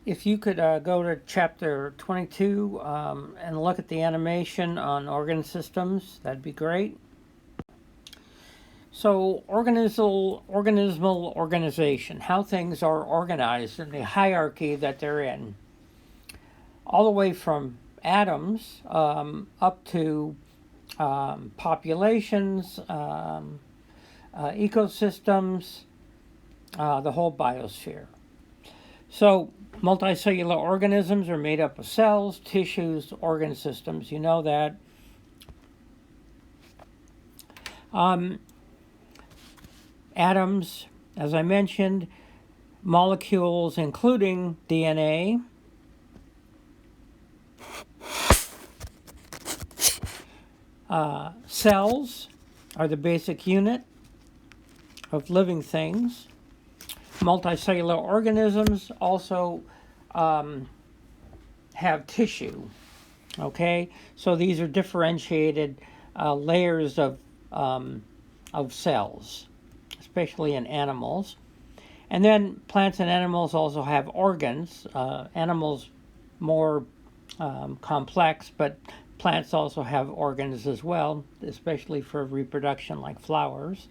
if you could go to chapter 22 and look at the animation on organ systems, that'd be great. So organismal organization, how things are organized in the hierarchy that they're in, all the way from atoms up to populations, ecosystems, the whole biosphere. So multicellular organisms are made up of cells, tissues, organ systems. You know that. Atoms, as I mentioned, molecules including DNA, cells are the basic unit of living things. Multicellular organisms also have tissue. Okay, so these are differentiated layers of cells, especially in animals. And then plants and animals also have organs. Animals more complex, but plants also have organs as well, especially for reproduction, like flowers.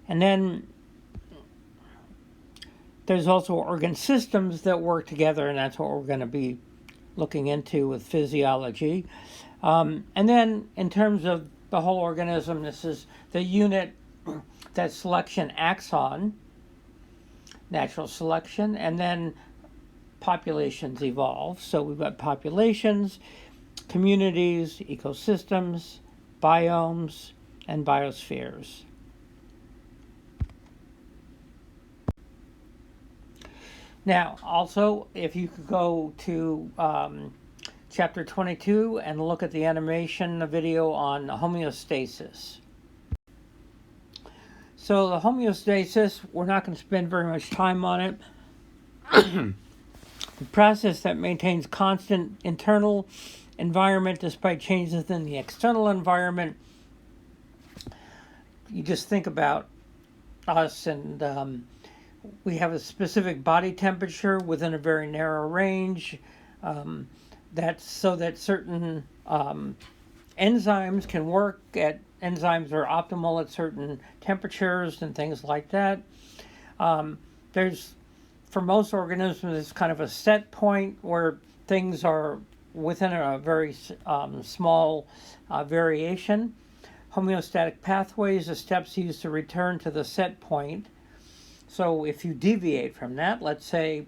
And then there's also organ systems that work together, and that's what we're going to be looking into with physiology. And then in terms of the whole organism, this is the unit that selection acts on, natural selection, and then populations evolve. So we've got populations, communities, ecosystems, biomes, and biospheres. Now, also, if you could go to chapter 22 and look at the animation, the video on homeostasis. So the homeostasis, we're not going to spend very much time on it. The process that maintains constant internal environment despite changes in the external environment. You just think about us, and we have a specific body temperature within a very narrow range. That's so that certain enzymes can work at enzymes are optimal at certain temperatures and things like that. There's, for most organisms, it's kind of a set point where things are within a very small variation. Homeostatic pathways are steps used to return to the set point. So if you deviate from that, let's say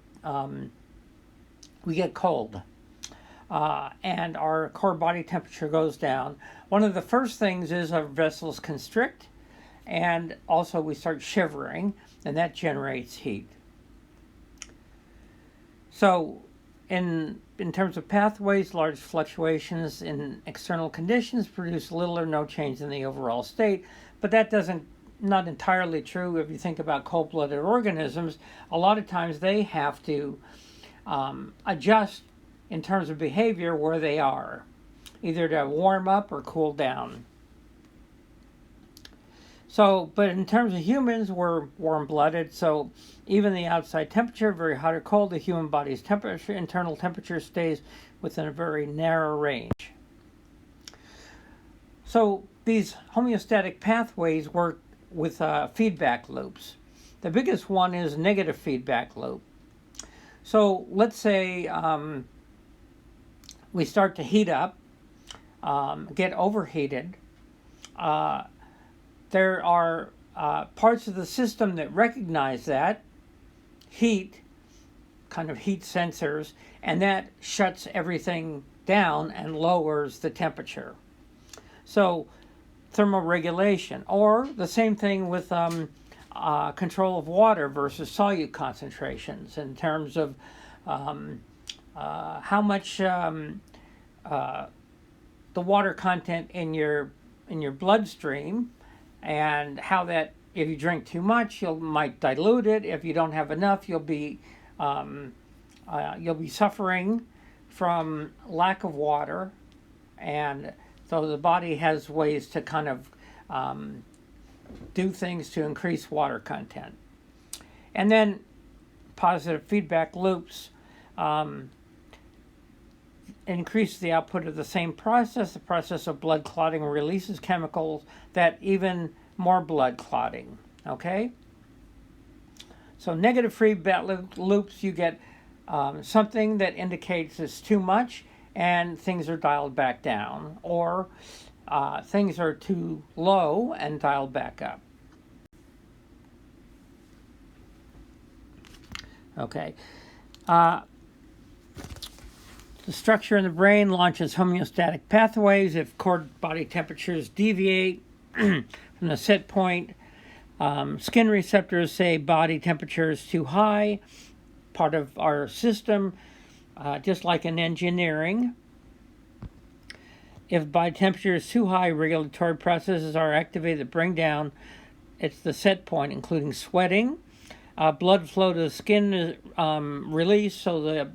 we get cold and our core body temperature goes down, one of the first things is our vessels constrict, and also we start shivering, and that generates heat. So in terms of pathways, large fluctuations in external conditions produce little or no change in the overall state, but that not entirely true if you think about cold-blooded organisms. A lot of times they have to adjust in terms of behavior where they are, either to warm up or cool down. So, but in terms of humans, we're warm-blooded, so even the outside temperature, very hot or cold, the human body's temperature, internal temperature stays within a very narrow range. So these homeostatic pathways work with feedback loops. The biggest one is negative feedback loop. So let's say we start to heat up, get overheated. There are parts of the system that recognize that heat, kind of heat sensors, and that shuts everything down and lowers the temperature. So thermoregulation, or the same thing with control of water versus solute concentrations in terms of how much the water content in your bloodstream, and how that, if you drink too much, you might dilute it. If you don't have enough, you'll be suffering from lack of water, and so the body has ways to kind of do things to increase water content. And then positive feedback loops increase the output of the same process. The process of blood clotting releases chemicals that even more blood clotting. Okay? So negative feedback loops, you get something that indicates it's too much and things are dialed back down, or things are too low and dialed back up. Okay. The structure in the brain launches homeostatic pathways if core body temperatures deviate from the set point. Skin receptors say body temperature is too high, part of our system, just like in engineering. If body temperature is too high, regulatory processes are activated that bring down the set point, including sweating. Blood flow to the skin is released, so the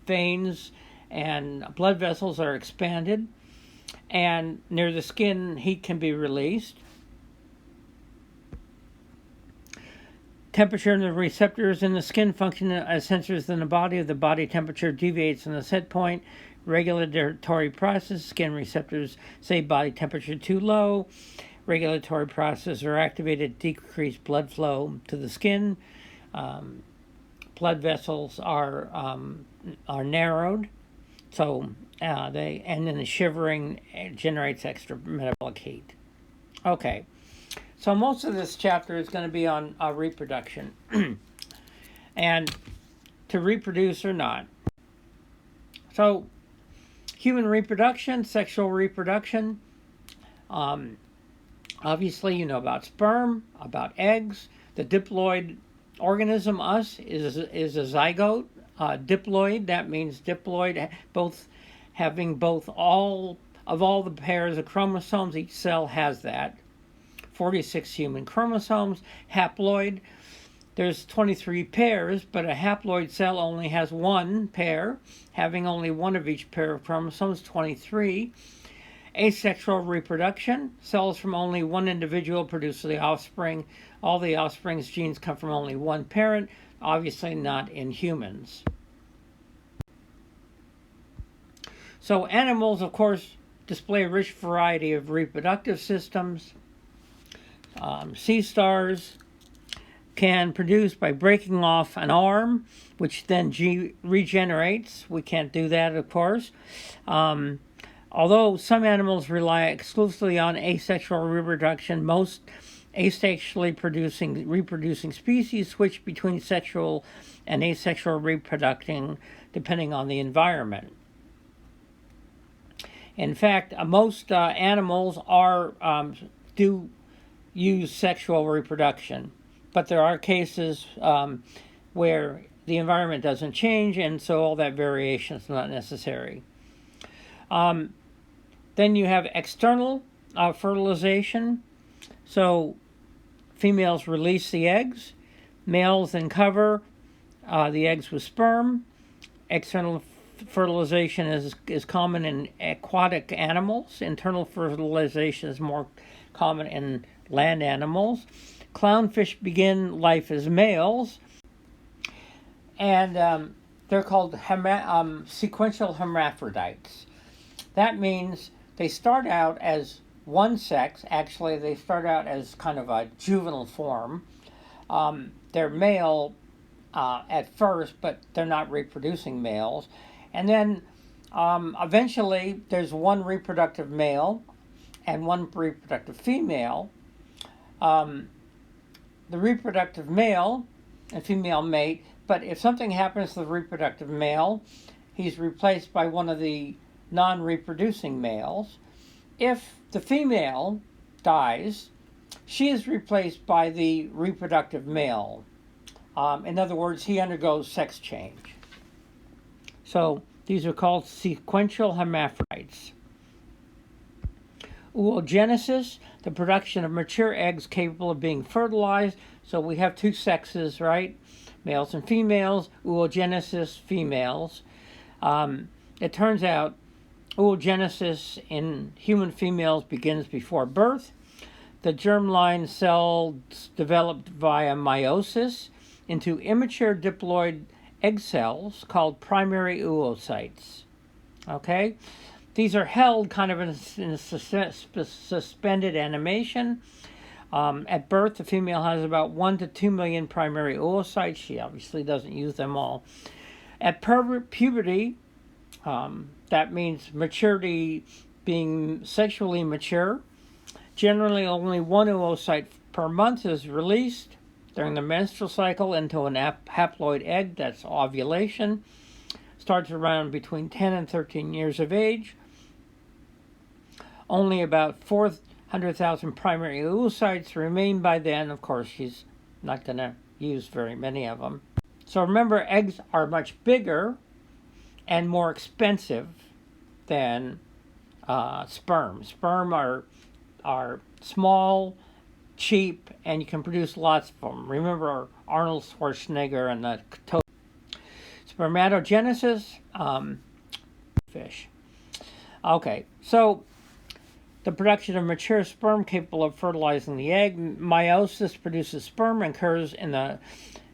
veins and blood vessels are expanded, and near the skin, heat can be released. Temperature in the receptors in the skin function as sensors in the body. If the body temperature deviates from the set point, regulatory process, skin receptors say body temperature too low. Regulatory processes are activated to decrease blood flow to the skin. Blood vessels are narrowed, so and then the shivering generates extra metabolic heat. Okay, so most of this chapter is going to be on reproduction, and to reproduce or not. So, human reproduction, sexual reproduction. Obviously, you know about sperm, about eggs. The diploid organism, us, is a zygote. Diploid, that means diploid, having all the pairs of chromosomes. Each cell has that. 46 human chromosomes. Haploid, there's 23 pairs, but a haploid cell only has one pair, having only one of each pair of chromosomes, 23. Asexual reproduction, cells from only one individual produce the offspring. All the offspring's genes come from only one parent, obviously not in humans. So animals, of course, display a rich variety of reproductive systems. Sea stars can produce by breaking off an arm, which then regenerates. We can't do that, of course. Although some animals rely exclusively on asexual reproduction, most asexually reproducing species switch between sexual and asexual reproducing depending on the environment. In fact, most animals do use sexual reproduction, but there are cases where the environment doesn't change, and so all that variation is not necessary. Then you have external fertilization. So females release the eggs. Males then cover the eggs with sperm. External fertilization is common in aquatic animals. Internal fertilization is more common in land animals. Clownfish begin life as males, and they're called sequential hermaphrodites. That means they start out as one sex. Actually, they start out as kind of a juvenile form. They're male at first, but they're not reproducing males. And then eventually there's one reproductive male and one reproductive female. The reproductive male and female mate, but if something happens to the reproductive male, he's replaced by one of the non-reproducing males. If the female dies, she is replaced by the reproductive male. In other words, he undergoes sex change. So these are called sequential hermaphrodites. Oogenesis, the production of mature eggs capable of being fertilized. So we have two sexes, right? Males and females. Oogenesis, females. It turns out oogenesis in human females begins before birth. The germline cells developed via meiosis. into immature diploid egg cells called primary oocytes. Okay? These are held kind of in a suspended animation. At birth, the female has about 1 to 2 million primary oocytes. She obviously doesn't use them all. At puberty, that means maturity, being sexually mature. Generally, only 1 oocyte per month is released during the menstrual cycle into an haploid egg. That's ovulation. Starts around between 10 and 13 years of age. Only about 400,000 primary oocytes remain by then. Of course, she's not going to use very many of them. So remember, eggs are much bigger and more expensive than sperm. Sperm are small, cheap, and you can produce lots of them. Remember Arnold Schwarzenegger and the spermatogenesis, fish. Okay, so the production of mature sperm capable of fertilizing the egg. Meiosis produces sperm and occurs in the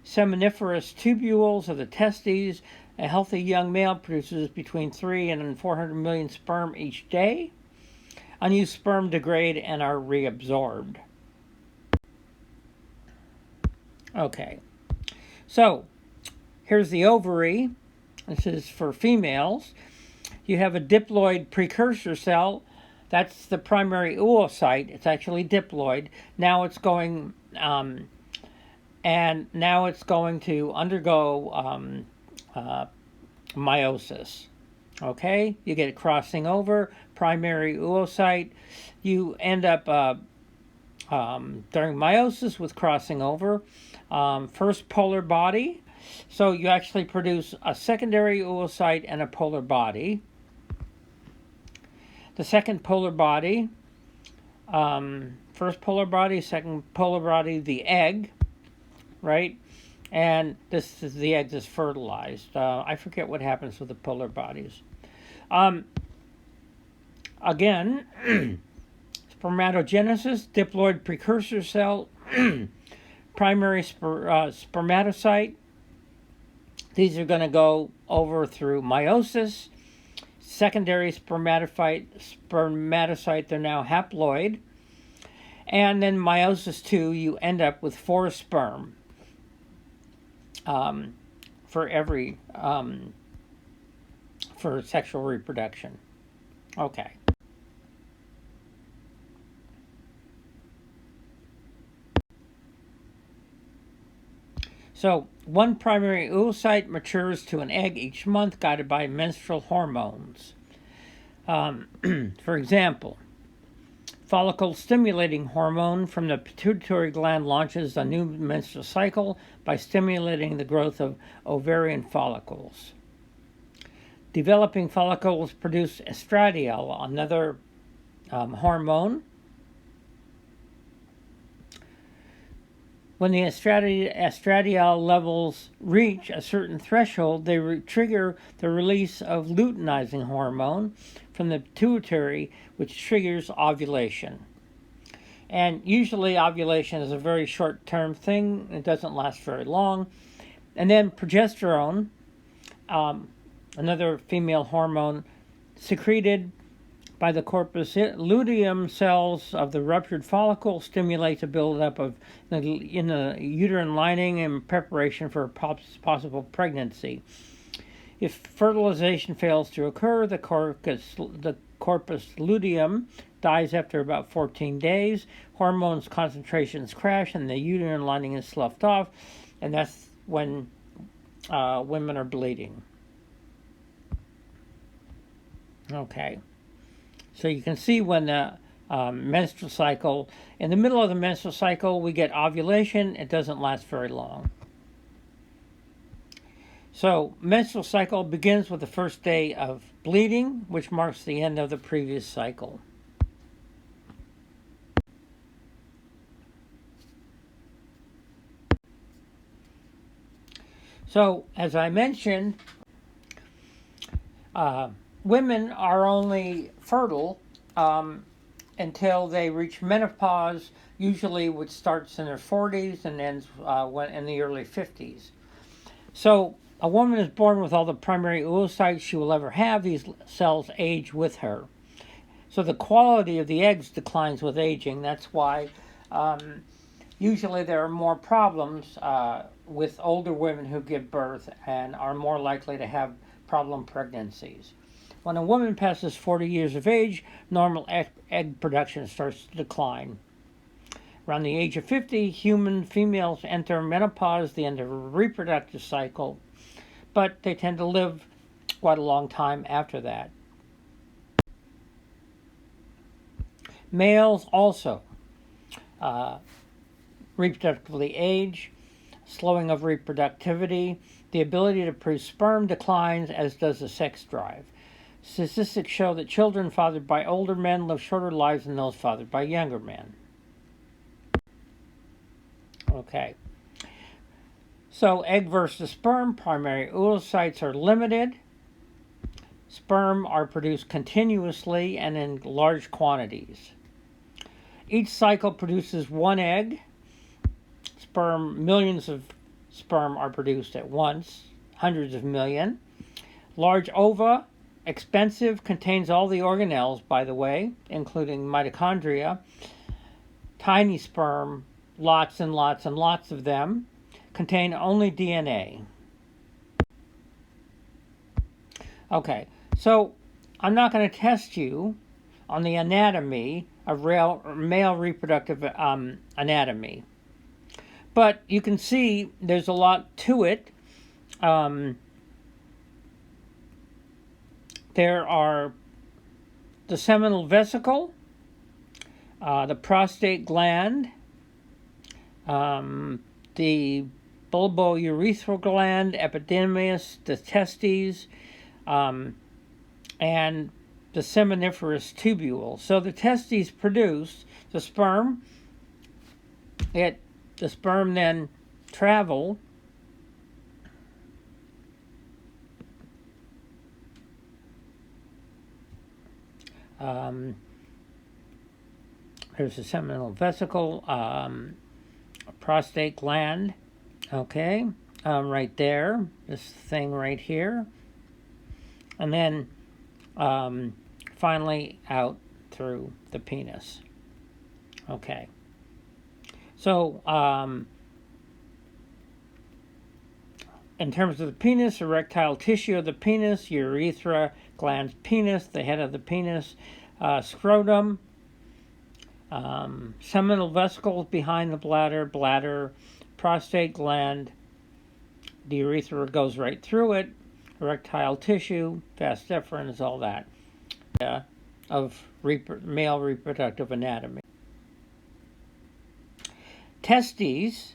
seminiferous tubules of the testes. A healthy young male produces between 3 and 400 million sperm each day. Unused sperm degrade and are reabsorbed. Okay, so here's the ovary. This is for females. You have a diploid precursor cell. That's the primary oocyte. It's actually diploid. Now it's going, to undergo meiosis. Okay, you get it crossing over, primary oocyte. You end up during meiosis with crossing over. First polar body. So you actually produce a secondary oocyte and a polar body. The second polar body, first polar body, second polar body, the egg, right? And this is the egg that's fertilized. I forget what happens with the polar bodies. Again, spermatogenesis, diploid precursor cell, primary spermatocyte. These are going to go over through meiosis. Secondary spermatocyte, they're now haploid. And then meiosis 2, you end up with 4 sperm for every, for sexual reproduction. Okay. So, one primary oocyte matures to an egg each month, guided by menstrual hormones. For example, follicle-stimulating hormone from the pituitary gland launches a new menstrual cycle by stimulating the growth of ovarian follicles. Developing follicles produce estradiol, another hormone. When the estradiol levels reach a certain threshold, they trigger the release of luteinizing hormone from the pituitary, which triggers ovulation. And usually ovulation is a very short-term thing. It doesn't last very long. And then progesterone, another female hormone, secreted by the corpus luteum cells of the ruptured follicle, stimulates the buildup of in the uterine lining in preparation for possible pregnancy. If fertilization fails to occur, the corpus luteum dies after about 14 days. Hormones concentrations crash and the uterine lining is sloughed off, and that's when women are bleeding. Okay. So you can see when the menstrual cycle, in the middle of the menstrual cycle, we get ovulation. It doesn't last very long. So menstrual cycle begins with the first day of bleeding, which marks the end of the previous cycle. So, as I mentioned, women are only fertile until they reach menopause, usually which starts in their 40s and ends in the early 50s. So a woman is born with all the primary oocytes she will ever have. These cells age with her. So the quality of the eggs declines with aging. That's why usually there are more problems with older women who give birth and are more likely to have problem pregnancies. When a woman passes 40 years of age, normal egg production starts to decline. Around the age of 50, human females enter menopause, the end of a reproductive cycle, but they tend to live quite a long time after that. Males also reproductively age, slowing of reproductivity. The ability to produce sperm declines, as does the sex drive. Statistics show that children fathered by older men live shorter lives than those fathered by younger men. Okay. So egg versus sperm, primary oocytes are limited. Sperm are produced continuously and in large quantities. Each cycle produces one egg. Millions of sperm are produced at once, hundreds of million. Large ova, expensive, contains all the organelles, by the way, including mitochondria. Tiny sperm, lots and lots and lots of them, contain only DNA. Okay, so I'm not going to test you on the anatomy of male reproductive anatomy. But you can see there's a lot to it. There are the seminal vesicle, the prostate gland, the bulbourethral gland, epididymis, the testes, and the seminiferous tubule. So the testes produce the sperm. The sperm then travel there's a seminal vesicle, a prostate gland, okay, right there, this thing right here, and then finally out through the penis. Okay. So, in terms of the penis, erectile tissue of the penis, urethra, glans penis, the head of the penis, scrotum, seminal vesicles behind the bladder, prostate gland, the urethra goes right through it, erectile tissue, vas deferens, all that, of male reproductive anatomy. Testes,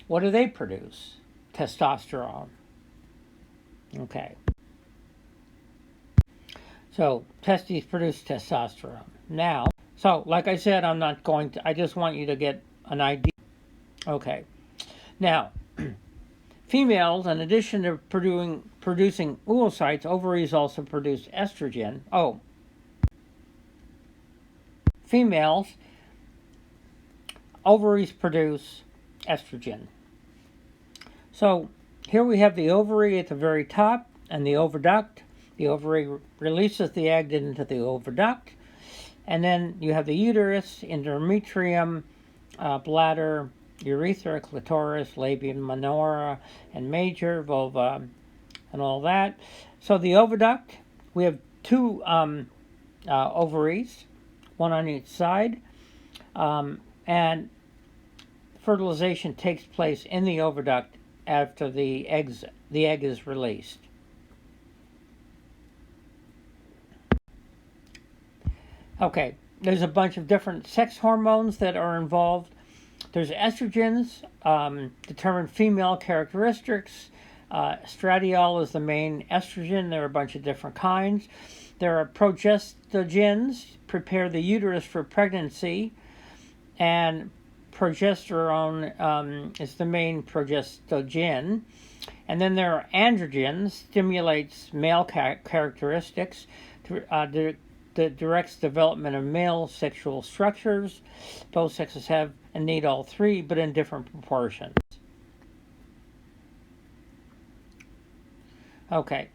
what do they produce? Testosterone. Okay. So, testes produce testosterone. Now, so like I said, I just want you to get an idea. Okay. Now, females, in addition to producing oocytes, ovaries also produce estrogen. Females, ovaries produce estrogen. So here we have the ovary at the very top and the oviduct. The ovary releases the egg into the oviduct. And then you have the uterus, endometrium, bladder, urethra, clitoris, labium minora, and major, vulva, and all that. So the oviduct, we have two ovaries, one on each side. And fertilization takes place in the oviduct after the egg is released. Okay, there's a bunch of different sex hormones that are involved. There's estrogens, determine female characteristics. Estradiol is the main estrogen. There are a bunch of different kinds. There are progestogens, prepare the uterus for pregnancy, and progesterone is the main progestogen. And then there are androgens, stimulates male characteristics to that directs development of male sexual structures. Both sexes have and need all three, but in different proportions. Okay.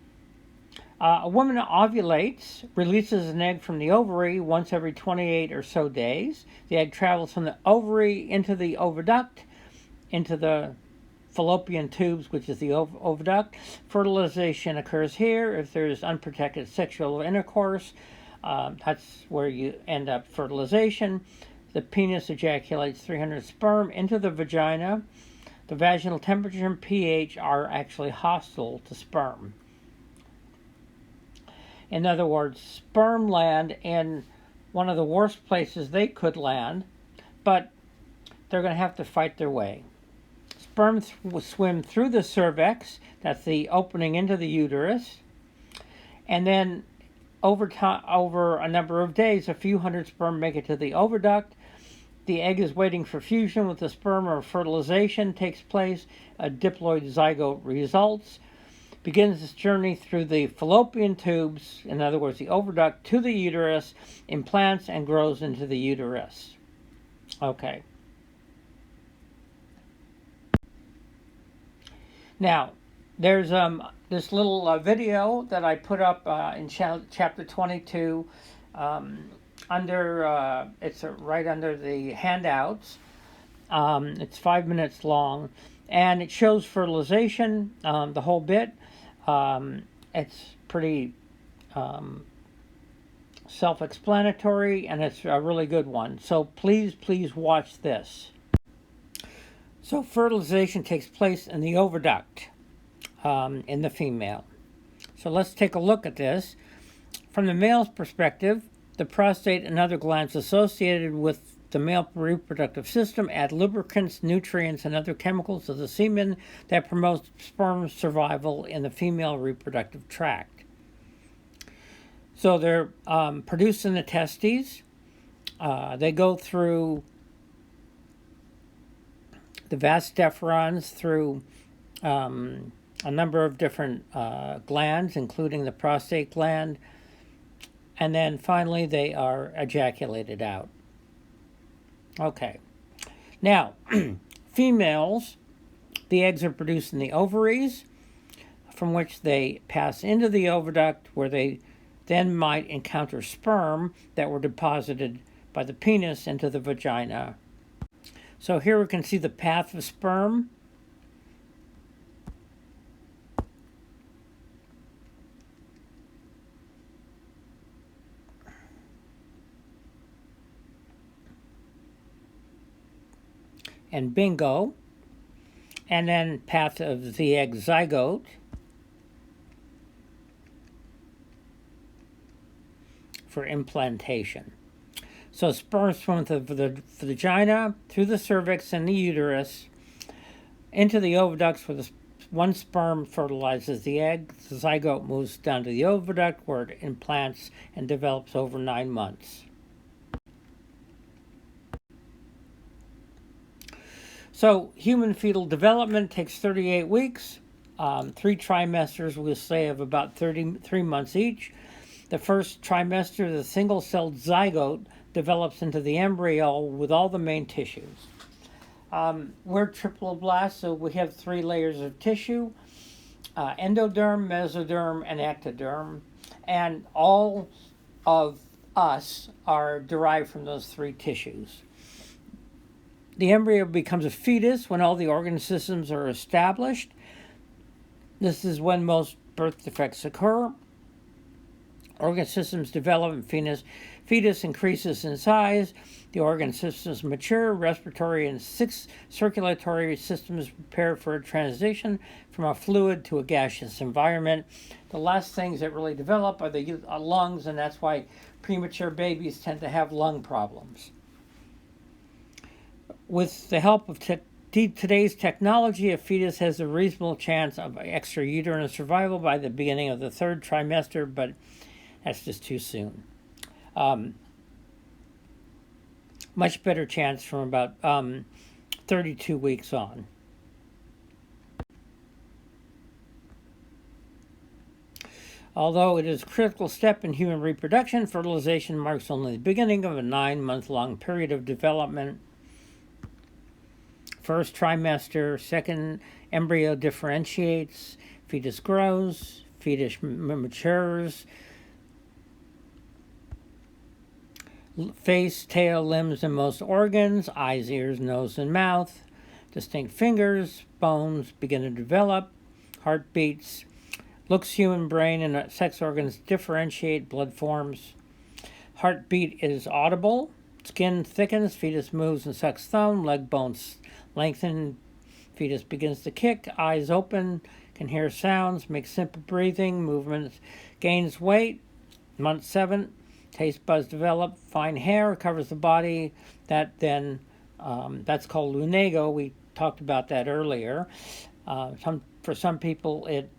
A woman ovulates, releases an egg from the ovary once every 28 or so days. The egg travels from the ovary into the oviduct, into the fallopian tubes, which is the oviduct. Fertilization occurs here. If there's unprotected sexual intercourse, that's where you end up fertilization. The penis ejaculates 300 sperm into the vagina. The vaginal temperature and pH are actually hostile to sperm. In other words, sperm land in one of the worst places they could land, but they're going to have to fight their way. Sperm swim through the cervix, that's the opening into the uterus, and then over a number of days, a few hundred sperm make it to the oviduct. The egg is waiting for fusion with the sperm, or fertilization takes place. A diploid zygote results. Begins its journey through the fallopian tubes, in other words, the oviduct, to the uterus, implants, and grows into the uterus. Okay. Now, there's this little video that I put up in chapter 22 it's right under the handouts. It's 5 minutes long, and it shows fertilization, the whole bit. It's pretty self-explanatory, and it's a really good one. So please watch this. So fertilization takes place in the oviduct in the female. So let's take a look at this. From the male's perspective, the prostate and other glands associated with the male reproductive system add lubricants, nutrients, and other chemicals to the semen that promote sperm survival in the female reproductive tract. So they're produced in the testes. They go through the vas deferens, through a number of different glands, including the prostate gland, and then finally they are ejaculated out. Okay. Now, females, the eggs are produced in the ovaries, from which they pass into the oviduct, where they then might encounter sperm that were deposited by the penis into the vagina. So here we can see the path of sperm. And bingo. And then path of the egg zygote. For implantation. So sperm swim through the vagina, through the cervix and the uterus, into the oviducts, where one sperm fertilizes the egg. The zygote moves down to the oviduct, where it implants and develops over 9 months. So human fetal development takes 38 weeks, 3 trimesters, we'll say, of about 33 months each. The first trimester, the single-celled zygote develops into the embryo with all the main tissues. We're triploblasts, so we have 3 layers of tissue, endoderm, mesoderm, and ectoderm, and all of us are derived from those 3 tissues. The embryo becomes a fetus when all the organ systems are established. This is when most birth defects occur. Organ systems develop and fetus increases in size. The organ systems mature. Respiratory and 6 circulatory systems prepare for a transition from a fluid to a gaseous environment. The last things that really develop are the lungs, and that's why premature babies tend to have lung problems. With the help of today's technology, a fetus has a reasonable chance of extrauterine survival by the beginning of the 3rd trimester, but that's just too soon. Much better chance from about 32 weeks on. Although it is a critical step in human reproduction, fertilization marks only the beginning of a 9-month-long period of development. First trimester, second embryo differentiates, fetus grows, fetus matures, face, tail, limbs, and most organs, eyes, ears, nose, and mouth, distinct fingers, bones begin to develop, heart beats, looks, human brain, and sex organs differentiate, blood forms. Heartbeat is audible, skin thickens, fetus moves and sucks thumb, leg bones lengthen, fetus begins to kick, eyes open, can hear sounds, makes simple breathing, movements, gains weight. Month 7, taste buds develop, fine hair covers the body. That then, that's called lunago. We talked about that earlier. For some people, it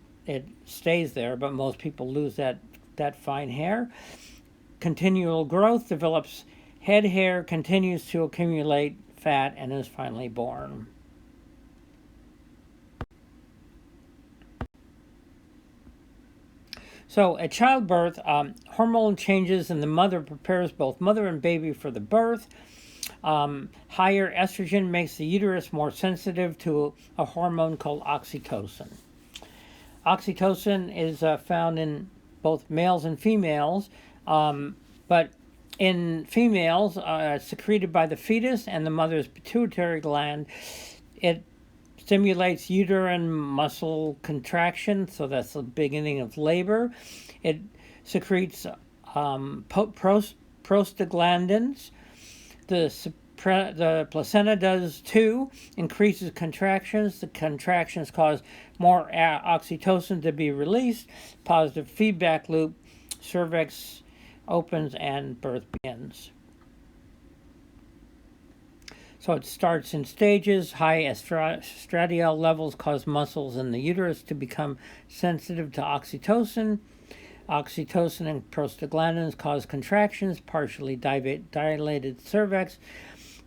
stays there, but most people lose that fine hair. Continual growth develops head hair, continues to accumulate fat, and is finally born. So at childbirth, hormone changes in the mother prepares both mother and baby for the birth. Higher estrogen makes the uterus more sensitive to a hormone called oxytocin. Oxytocin is found in both males and females, but in females, secreted by the fetus and the mother's pituitary gland. It stimulates uterine muscle contraction, so that's the beginning of labor. It secretes prostaglandins. The placenta does too, increases contractions. The contractions cause more oxytocin to be released. Positive feedback loop, cervix opens and birth begins. So it starts in stages. High estradiol levels cause muscles in the uterus to become sensitive to oxytocin. Oxytocin and prostaglandins cause contractions, partially dilated cervix.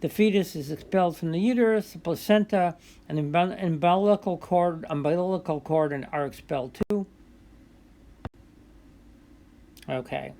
The fetus is expelled from the uterus. The placenta and umbilical cord are expelled too. Okay.